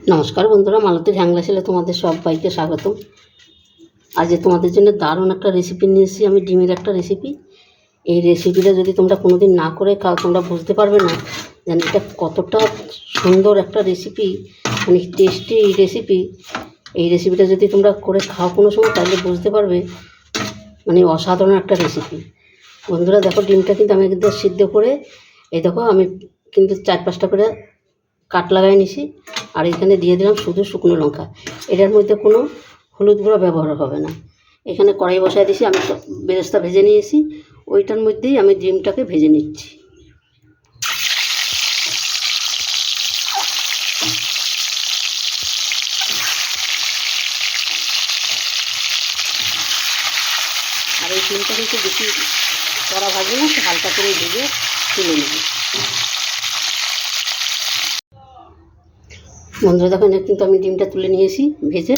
নমস্কার বন্ধুরা, মালতীর হ্যাংলা ছেলে তোমাদের সবাইকে স্বাগতম। আজ তোমাদের জন্য দারুণ একটা রেসিপি নিয়ে এসেছি। আমি ডিমের একটা রেসিপি। এই রেসিপিটা যদি তোমরা কোনোদিন না করে খাও তোমরা বুঝতে পারবে না যেন এটা কতটা সুন্দর একটা রেসিপি, মানে টেস্টি রেসিপি। এই রেসিপিটা যদি তোমরা করে খাও কোনো সময় তাহলে বুঝতে পারবে মানে অসাধারণ একটা রেসিপি। বন্ধুরা দেখো, ডিমটা কিন্তু আমি একদম সিদ্ধ করে এই দেখো আমি কিন্তু 4-5টা করে কাট লাগাই নিছি। আর এখানে দিয়ে দিলাম শুধু শুকনো লঙ্কা। এটার মধ্যে কোনো হলুদ গুঁড়ো ব্যবহার হবে না। এখানে কড়াই বসায় দিয়েছি, আমি বেরেস্তা ভেজে নিয়েছি, ওইটার মধ্যেই আমি ডিমটাকে ভেজে নিচ্ছি। আর এই ডিমটাকে একটু বেশি কড়া ভাজবে না, একটু হালকা করে ভেজে তুলে নেব। বন্ধুরা দেখো, কিন্তু আমি ডিমটা তুলে নিয়েছি ভেজে।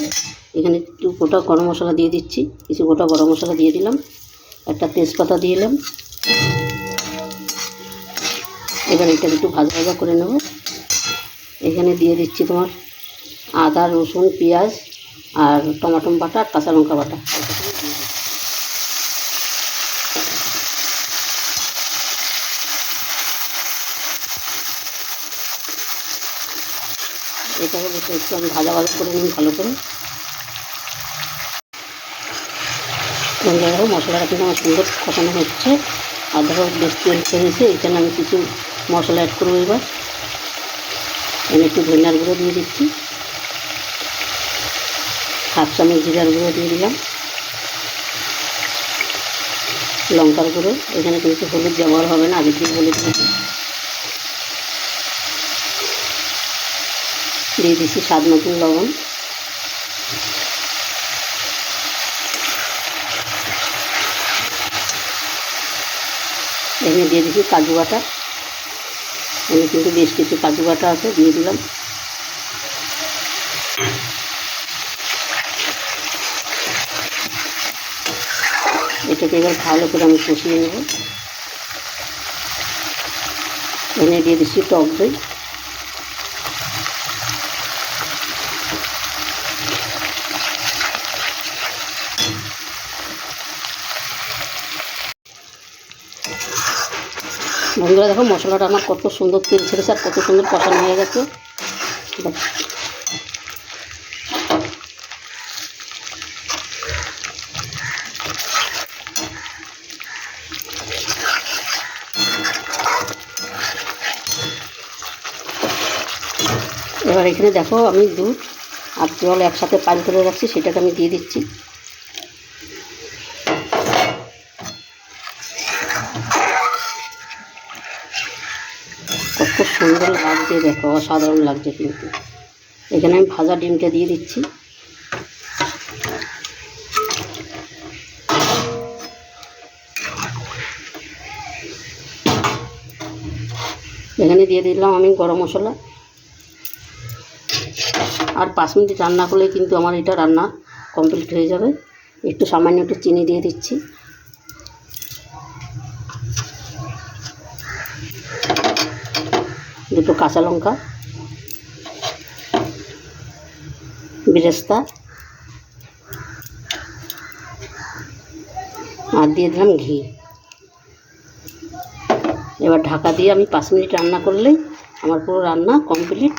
এখানে একটু গোটা গরম মশলা দিয়ে দিচ্ছি, কিছু গোটা গরম মশলা দিয়ে দিলাম, একটা তেজপাতা দিয়ে দিলাম। এবার এটা একটু ভাজা ভাজা করে নেব। এখানে দিয়ে দিচ্ছি তোমার আদা, রসুন, পেঁয়াজ আর টমাটো বাটা আর কাঁচা লঙ্কা বাটা। এটাকে একটু আমি ভাজা ভাজা করে নিই ভালো করে। দেখো মশলাটা কিন্তু আমার সুন্দর কষানো হচ্ছে, আর দেখো বেশ তেল ছেড়েছে। এখানে আমি কিছু মশলা অ্যাড করবো। এবার আমি একটু ধনিয়ার গুঁড়ো দিয়ে দিচ্ছি, 1/2 চামচ জিরার গুঁড়ো দিয়ে দিলাম, লঙ্কার গুঁড়ো। এখানে কিন্তু হলুদ ব্যবহার হবে না, আগে থেকে বলে দিয়েছি। দিয়ে দিচ্ছি স্বাদ মতন লবণ। এখানে দিয়ে দিচ্ছি কাজু বাটা। এখানে কিন্তু বেশ কিছু কাজু বাটা আছে, দিয়ে দিলাম। এটাকে এবার ভালো করে আমি কষিয়ে নেব। এখানে দিয়ে দিচ্ছি টক দই। বন্ধুরা দেখো মশলাটা আমার কত সুন্দর তেল ছেড়েছে আর কত সুন্দর কষানো হয়ে গেছে। এবার এখানে দেখো আমি দুধ আর জল একসাথে পানি করে রাখছি, সেটাকে আমি দিয়ে দিচ্ছি। কত সুন্দর লাগছে দেখো, অসাধারণ লাগছে কিন্তু। এখানে আমি ভাজা ডিমটা দিয়ে দিচ্ছি। এখানে দিয়ে দিলাম আমি গরম মশলা। আর 5 মিনিট রান্না করলে কিন্তু আমার এটা রান্না কমপ্লিট হয়ে যাবে। একটু সামান্য একটু চিনি দিয়ে দিচ্ছি। দুটো কাঁচা লঙ্কা, বেরেস্তা আর দিয়ে দিলাম ঘি। এবার ঢাকা দিয়ে আমি 5 মিনিট রান্না করলেই আমার পুরো রান্না কমপ্লিট।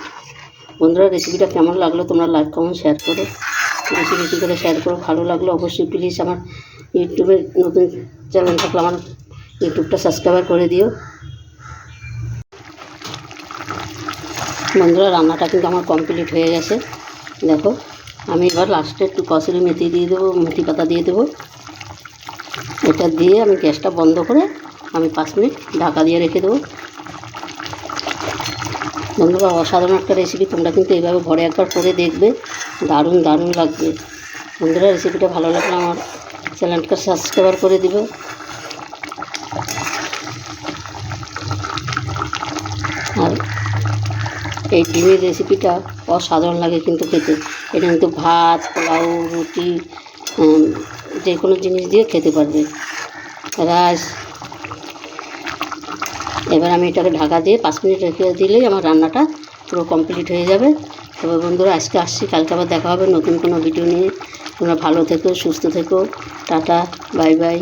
বন্ধুরা রেসিপিটা কেমন লাগলো তোমরা লাইক কমেন্ট শেয়ার করো, বেশি বেশি করে শেয়ার করো। ভালো লাগলো অবশ্যই প্লিজ আমার ইউটিউবের নতুন চ্যানেল থাকলে আমার ইউটিউবটা সাবস্ক্রাইব করে দিও। বন্ধুরা রান্নাটা কিন্তু আমার কমপ্লিট হয়ে গেছে। দেখো আমি এবার লাস্টে একটু কসুরি মেথি দিয়ে দেবো, মেথি পাতা দিয়ে দেবো। এটা দিয়ে আমি গ্যাসটা বন্ধ করে আমি 5 মিনিট ঢাকা দিয়ে রেখে দেবো। বন্ধুরা অসাধারণ একটা রেসিপি, তোমরা কিন্তু এইভাবে ঘরে একবার করে দেখবে, দারুণ দারুণ লাগবে। বন্ধুরা রেসিপিটা ভালো লাগলে আমার চ্যানেলটা সাবস্ক্রাইব করে দিবে। আর এই ডিমের রেসিপিটা অসাধারণ লাগে কিন্তু খেতে। এটা কিন্তু ভাত, পোলাও, রুটি যে কোনো জিনিস দিয়ে খেতে পারবে, রাইস। এবার আমি এটাকে ঢাকা দিয়ে 5 মিনিট রেখে দিলেই আমার রান্নাটা পুরো কমপ্লিট হয়ে যাবে। তবে বন্ধুরা আজকে আসছি, কালকে আবার দেখা হবে নতুন কোনো ভিডিও নিয়ে। তোমরা ভালো থেকো, সুস্থ থেকো। Tata, bye bye.